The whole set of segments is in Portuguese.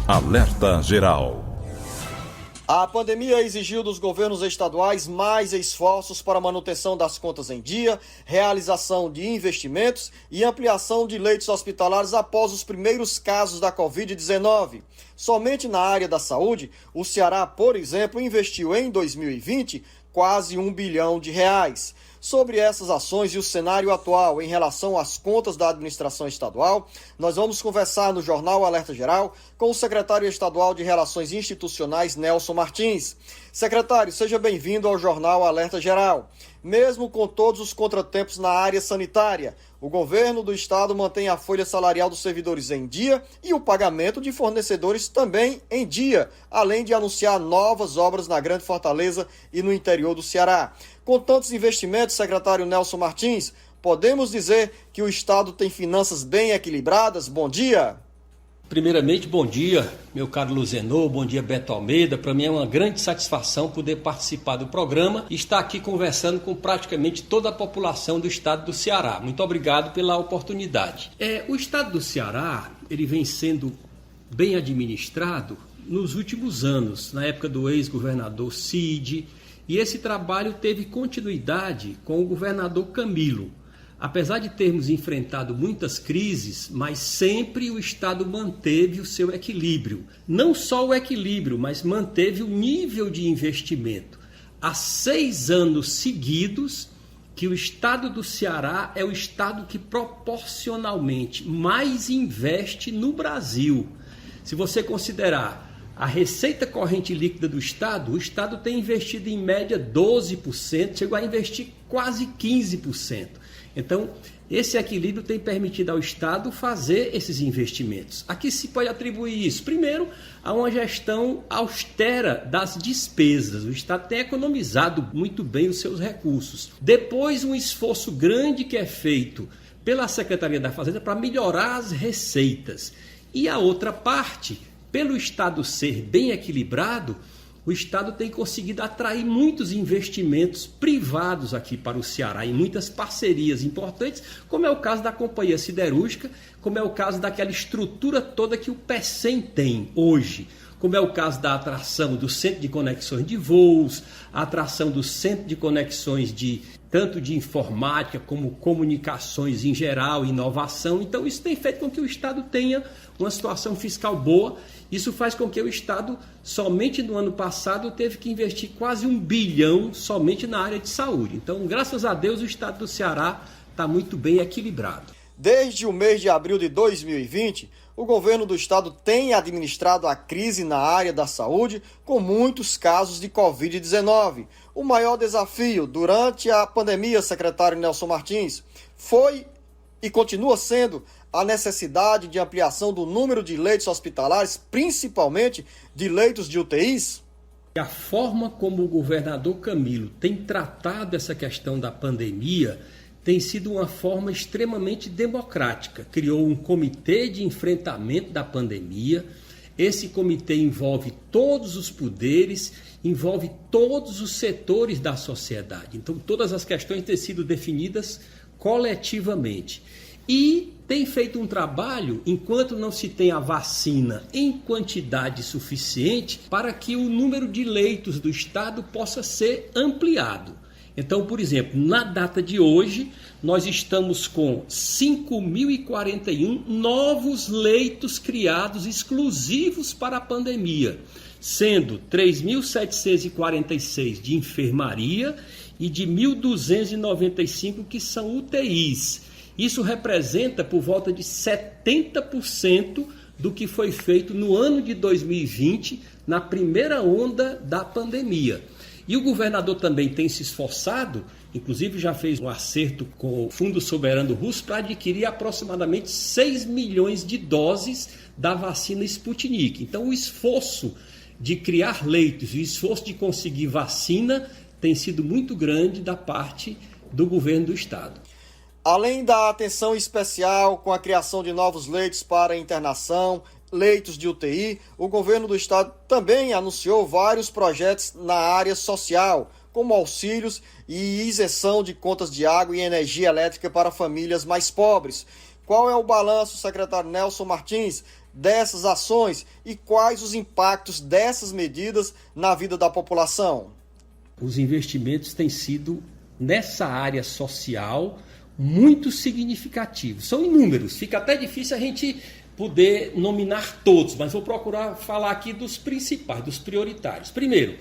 Alerta Geral. A pandemia exigiu dos governos estaduais mais esforços para a manutenção das contas em dia, realização de investimentos e ampliação de leitos hospitalares após os primeiros casos da Covid-19. Somente na área da saúde, o Ceará, por exemplo, investiu em 2020 quase R$1 bilhão. Sobre essas ações e o cenário atual em relação às contas da administração estadual, nós vamos conversar no Jornal Alerta Geral com o secretário estadual de Relações Institucionais, Nelson Martins. Secretário, seja bem-vindo ao Jornal Alerta Geral. Mesmo com todos os contratempos na área sanitária, o governo do estado mantém a folha salarial dos servidores em dia e o pagamento de fornecedores também em dia, além de anunciar novas obras na Grande Fortaleza e no interior do Ceará. Com tantos investimentos, secretário Nelson Martins, podemos dizer que o estado tem finanças bem equilibradas? Bom dia! Primeiramente, bom dia, meu caro Luzenor, bom dia, Beto Almeida. Para mim é uma grande satisfação poder participar do programa e estar aqui conversando com praticamente toda a população do estado do Ceará. Muito obrigado pela oportunidade. O estado do Ceará, ele vem sendo bem administrado nos últimos anos, na época do ex-governador Cid, e esse trabalho teve continuidade com o governador Camilo. Apesar de termos enfrentado muitas crises, mas sempre o Estado manteve o seu equilíbrio. Não só o equilíbrio, mas manteve o nível de investimento. Há 6 anos seguidos que o Estado do Ceará é o Estado que proporcionalmente mais investe no Brasil. Se você considerar a receita corrente líquida do Estado, o Estado tem investido em média 12%, chegou a investir quase 15%. Então, esse equilíbrio tem permitido ao Estado fazer esses investimentos. A que se pode atribuir isso? Primeiro, a uma gestão austera das despesas. O Estado tem economizado muito bem os seus recursos. Depois, um esforço grande que é feito pela Secretaria da Fazenda para melhorar as receitas. E a outra parte, pelo Estado ser bem equilibrado, o Estado tem conseguido atrair muitos investimentos privados aqui para o Ceará, em muitas parcerias importantes, como é o caso da Companhia Siderúrgica, como é o caso daquela estrutura toda que o PECEM tem hoje, como é o caso da atração do Centro de Conexões de Voos, a atração do Centro de Conexões tanto de informática como comunicações em geral, inovação. Então isso tem feito com que o Estado tenha uma situação fiscal boa. Isso faz com que o Estado, somente no ano passado, teve que investir quase R$1 bilhão somente na área de saúde. Então, graças a Deus, o Estado do Ceará está muito bem equilibrado. Desde o mês de abril de 2020, o governo do estado tem administrado a crise na área da saúde com muitos casos de Covid-19. O maior desafio durante a pandemia, secretário Nelson Martins, foi e continua sendo a necessidade de ampliação do número de leitos hospitalares, principalmente de leitos de UTIs? A forma como o governador Camilo tem tratado essa questão da pandemia tem sido uma forma extremamente democrática. Criou um comitê de enfrentamento da pandemia. Esse comitê envolve todos os poderes, envolve todos os setores da sociedade. Então, todas as questões têm sido definidas coletivamente. E tem feito um trabalho, enquanto não se tem a vacina em quantidade suficiente, para que o número de leitos do Estado possa ser ampliado. Então, por exemplo, na data de hoje, nós estamos com 5.041 novos leitos criados exclusivos para a pandemia, sendo 3.746 de enfermaria e de 1.295 que são UTIs. Isso representa por volta de 70% do que foi feito no ano de 2020, na primeira onda da pandemia. E o governador também tem se esforçado, inclusive já fez um acerto com o Fundo Soberano Russo para adquirir aproximadamente 6 milhões de doses da vacina Sputnik. Então o esforço de criar leitos, o esforço de conseguir vacina tem sido muito grande da parte do governo do estado. Além da atenção especial com a criação de novos leitos para internação, leitos de UTI, o governo do estado também anunciou vários projetos na área social, como auxílios e isenção de contas de água e energia elétrica para famílias mais pobres. Qual é o balanço, secretário Nelson Martins, dessas ações e quais os impactos dessas medidas na vida da população? Os investimentos têm sido, nessa área social, muito significativos. São inúmeros, fica até difícil a gente poder nominar todos, mas vou procurar falar aqui dos principais, dos prioritários. Primeiro,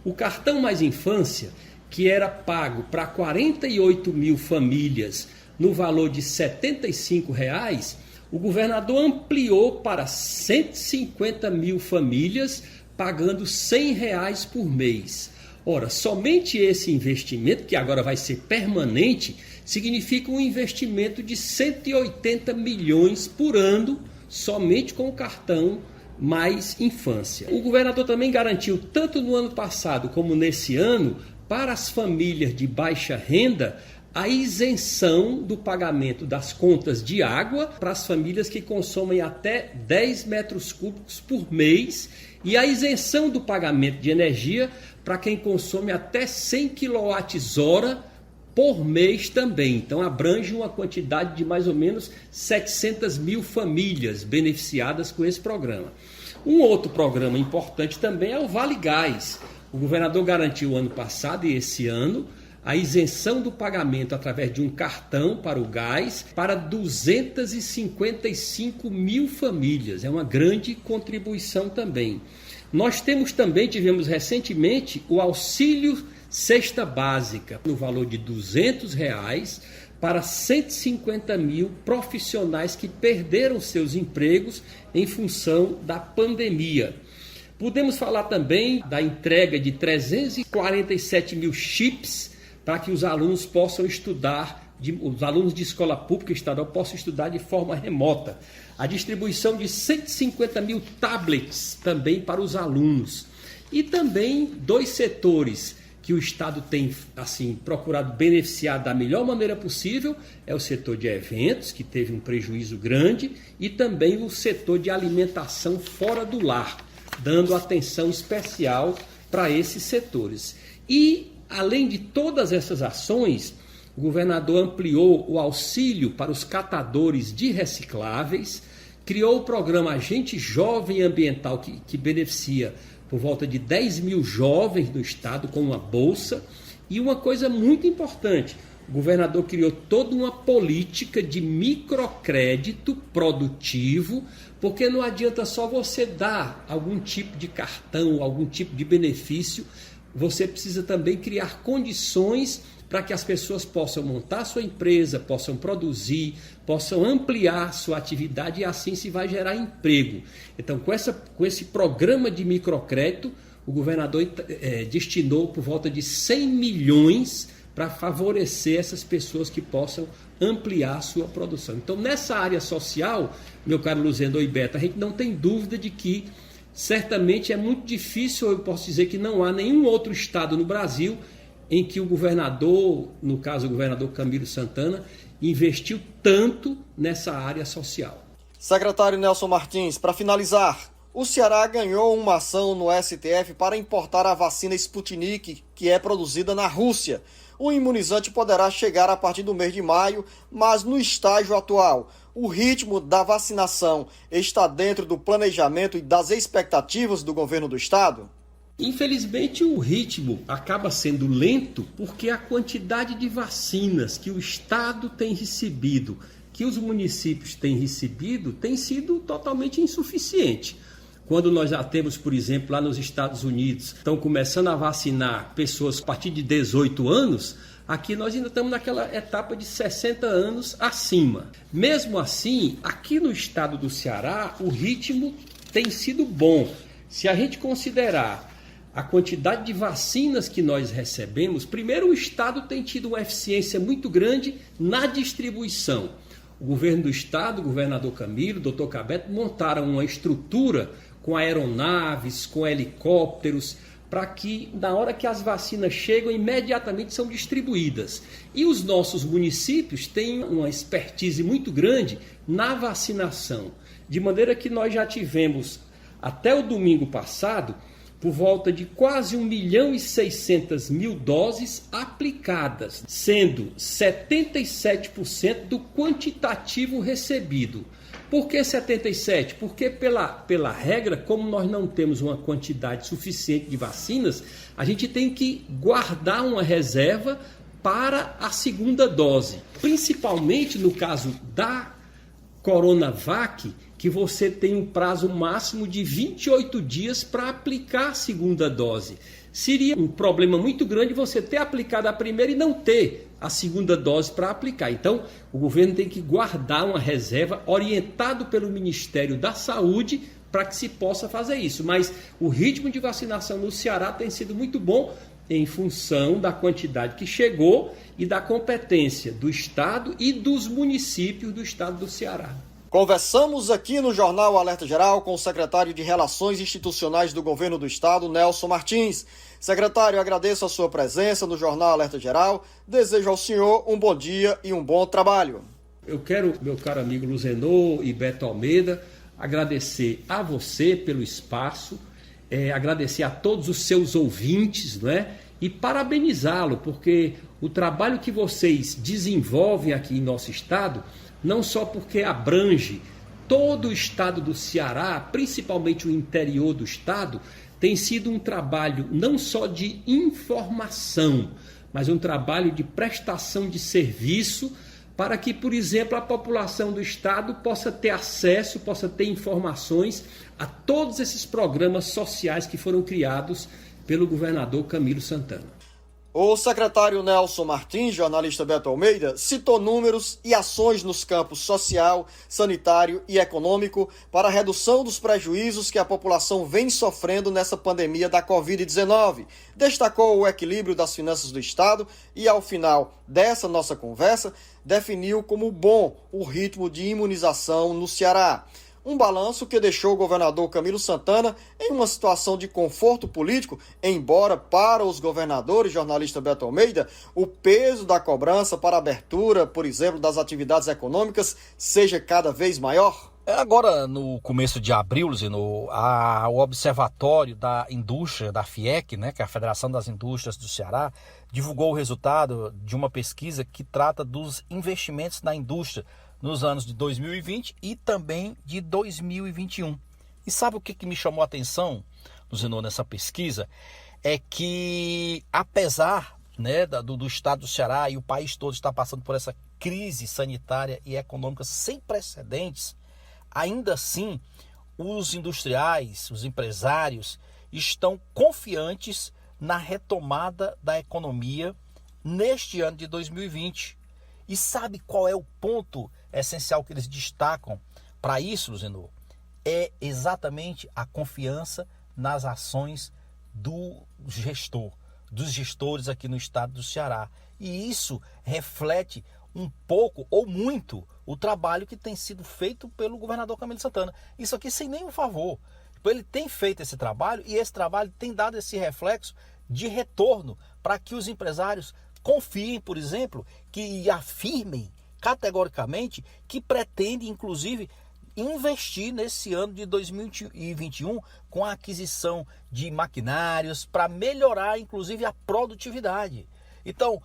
o cartão Mais Infância, que era pago para 48 mil famílias no valor de R$ 75, o governador ampliou para 150 mil famílias, pagando R$ 100 por mês. Ora, somente esse investimento, que agora vai ser permanente, significa um investimento de 180 milhões por ano, somente com o cartão Mais Infância. O governador também garantiu, tanto no ano passado como nesse ano, para as famílias de baixa renda, a isenção do pagamento das contas de água para as famílias que consomem até 10 metros cúbicos por mês e a isenção do pagamento de energia para quem consome até 100 kWh por mês também. Então abrange uma quantidade de mais ou menos 700 mil famílias beneficiadas com esse programa. Um outro programa importante também é o Vale Gás. O governador garantiu ano passado e esse ano a isenção do pagamento através de um cartão para o gás para 255 mil famílias. É uma grande contribuição também. Nós tivemos recentemente o auxílio cesta básica, no valor de R$ 200 para 150 mil profissionais que perderam seus empregos em função da pandemia. Podemos falar também da entrega de 347 mil chips para que os alunos possam estudar, os alunos de escola pública estadual possam estudar de forma remota. A distribuição de 150 mil tablets também para os alunos. E também 2 setores que o Estado tem procurado beneficiar da melhor maneira possível, é o setor de eventos, que teve um prejuízo grande, e também o setor de alimentação fora do lar, dando atenção especial para esses setores. E, além de todas essas ações, o governador ampliou o auxílio para os catadores de recicláveis, criou o programa Agente Jovem Ambiental, que beneficia por volta de 10 mil jovens do estado com uma bolsa. E uma coisa muito importante, o governador criou toda uma política de microcrédito produtivo, porque não adianta só você dar algum tipo de cartão, algum tipo de benefício, você precisa também criar condições para que as pessoas possam montar sua empresa, possam produzir, possam ampliar sua atividade e assim se vai gerar emprego. Então, com esse programa de microcrédito, o governador destinou por volta de 100 milhões para favorecer essas pessoas que possam ampliar sua produção. Então, nessa área social, meu caro Luzendo e Beto, a gente não tem dúvida de que certamente é muito difícil, eu posso dizer que não há nenhum outro estado no Brasil em que o governador, no caso o governador Camilo Santana, investiu tanto nessa área social. Secretário Nelson Martins, para finalizar, o Ceará ganhou uma ação no STF para importar a vacina Sputnik, que é produzida na Rússia. O imunizante poderá chegar a partir do mês de maio, mas no estágio atual, o ritmo da vacinação está dentro do planejamento e das expectativas do governo do estado? Infelizmente, o ritmo acaba sendo lento porque a quantidade de vacinas que o estado tem recebido, que os municípios têm recebido, tem sido totalmente insuficiente. Quando nós já temos, por exemplo, lá nos Estados Unidos, estão começando a vacinar pessoas a partir de 18 anos, aqui nós ainda estamos naquela etapa de 60 anos acima. Mesmo assim, aqui no estado do Ceará, o ritmo tem sido bom. Se a gente considerar a quantidade de vacinas que nós recebemos, primeiro o estado tem tido uma eficiência muito grande na distribuição. O governo do estado, o governador Camilo, o doutor Cabeto, montaram uma estrutura com aeronaves, com helicópteros, para que na hora que as vacinas chegam, imediatamente são distribuídas. E os nossos municípios têm uma expertise muito grande na vacinação, de maneira que nós já tivemos, até o domingo passado, por volta de quase 1.600.000 doses aplicadas, sendo 77% do quantitativo recebido. Por que 77? Porque pela regra, como nós não temos uma quantidade suficiente de vacinas, a gente tem que guardar uma reserva para a segunda dose. Principalmente no caso da Coronavac, que você tem um prazo máximo de 28 dias para aplicar a segunda dose. Seria um problema muito grande você ter aplicado a primeira e não ter a segunda dose para aplicar. Então, o governo tem que guardar uma reserva orientado pelo Ministério da Saúde para que se possa fazer isso. Mas o ritmo de vacinação no Ceará tem sido muito bom em função da quantidade que chegou e da competência do Estado e dos municípios do Estado do Ceará. Conversamos aqui no Jornal Alerta Geral com o secretário de Relações Institucionais do Governo do Estado, Nelson Martins. Secretário, agradeço a sua presença no Jornal Alerta Geral. Desejo ao senhor um bom dia e um bom trabalho. Eu quero, meu caro amigo Luzenor e Beto Almeida, agradecer a você pelo espaço, agradecer a todos os seus ouvintes, e parabenizá-lo, porque o trabalho que vocês desenvolvem aqui em nosso estado, não só porque abrange todo o estado do Ceará, principalmente o interior do estado, tem sido um trabalho não só de informação, mas um trabalho de prestação de serviço para que, por exemplo, a população do estado possa ter acesso, possa ter informações a todos esses programas sociais que foram criados pelo governador Camilo Santana. O secretário Nelson Martins, jornalista Beto Almeida, citou números e ações nos campos social, sanitário e econômico para a redução dos prejuízos que a população vem sofrendo nessa pandemia da Covid-19. Destacou o equilíbrio das finanças do Estado e, ao final dessa nossa conversa, definiu como bom o ritmo de imunização no Ceará. Um balanço que deixou o governador Camilo Santana em uma situação de conforto político, embora para os governadores, jornalista Beto Almeida, o peso da cobrança para a abertura, por exemplo, das atividades econômicas seja cada vez maior? Agora, no começo de abril, o Observatório da Indústria, da FIEC, que é a Federação das Indústrias do Ceará, divulgou o resultado de uma pesquisa que trata dos investimentos na indústria nos anos de 2020 e também de 2021. E sabe o que me chamou a atenção, Luzenor, nessa pesquisa? É que, apesar do estado do Ceará e o país todo está passando por essa crise sanitária e econômica sem precedentes, ainda assim, os industriais, os empresários estão confiantes na retomada da economia neste ano de 2020. E sabe qual é o ponto essencial que eles destacam para isso, Luzenor? É exatamente a confiança nas ações do gestor, dos gestores aqui no estado do Ceará. E isso reflete um pouco ou muito o trabalho que tem sido feito pelo governador Camilo Santana. Isso aqui sem nenhum favor. Ele tem feito esse trabalho e esse trabalho tem dado esse reflexo de retorno para que os empresários confiem, por exemplo, que afirmem categoricamente que pretendem, inclusive, investir nesse ano de 2021 com a aquisição de maquinários para melhorar, inclusive, a produtividade. Então,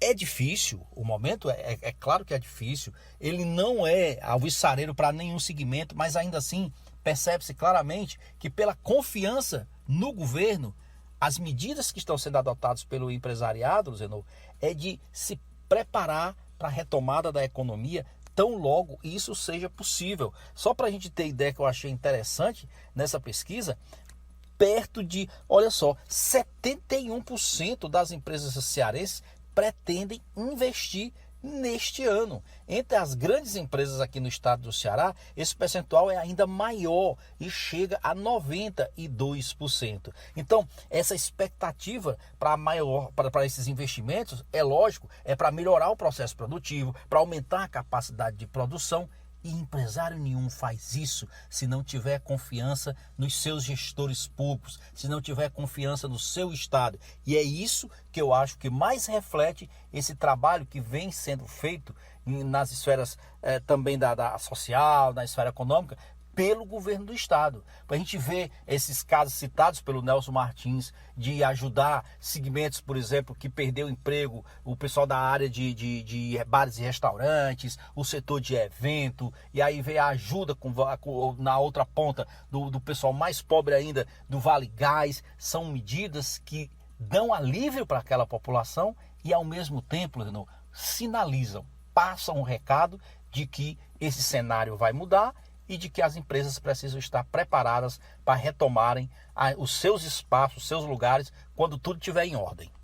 é difícil, o momento é claro que é difícil, ele não é alvissareiro para nenhum segmento, mas ainda assim percebe-se claramente que pela confiança no governo, as medidas que estão sendo adotadas pelo empresariado, Zenor, é de se preparar para a retomada da economia tão logo isso seja possível. Só para a gente ter ideia que eu achei interessante nessa pesquisa, perto de, olha só, 71% das empresas cearenses pretendem investir neste ano. Entre as grandes empresas aqui no estado do Ceará, esse percentual é ainda maior e chega a 92%. Então, essa expectativa para esses investimentos, é lógico, é para melhorar o processo produtivo, para aumentar a capacidade de produção. E empresário nenhum faz isso se não tiver confiança nos seus gestores públicos, se não tiver confiança no seu estado. E é isso que eu acho que mais reflete esse trabalho que vem sendo feito nas esferas também da social, na esfera econômica, pelo governo do estado. A gente vê esses casos citados pelo Nelson Martins de ajudar segmentos, por exemplo, que perdeu emprego, o pessoal da área de bares e restaurantes, o setor de evento, e aí vem a ajuda na outra ponta do pessoal mais pobre ainda, do Vale Gás. São medidas que dão alívio para aquela população e ao mesmo tempo, Lenô, sinalizam, passam um recado de que esse cenário vai mudar e de que as empresas precisam estar preparadas para retomarem os seus espaços, os seus lugares, quando tudo estiver em ordem.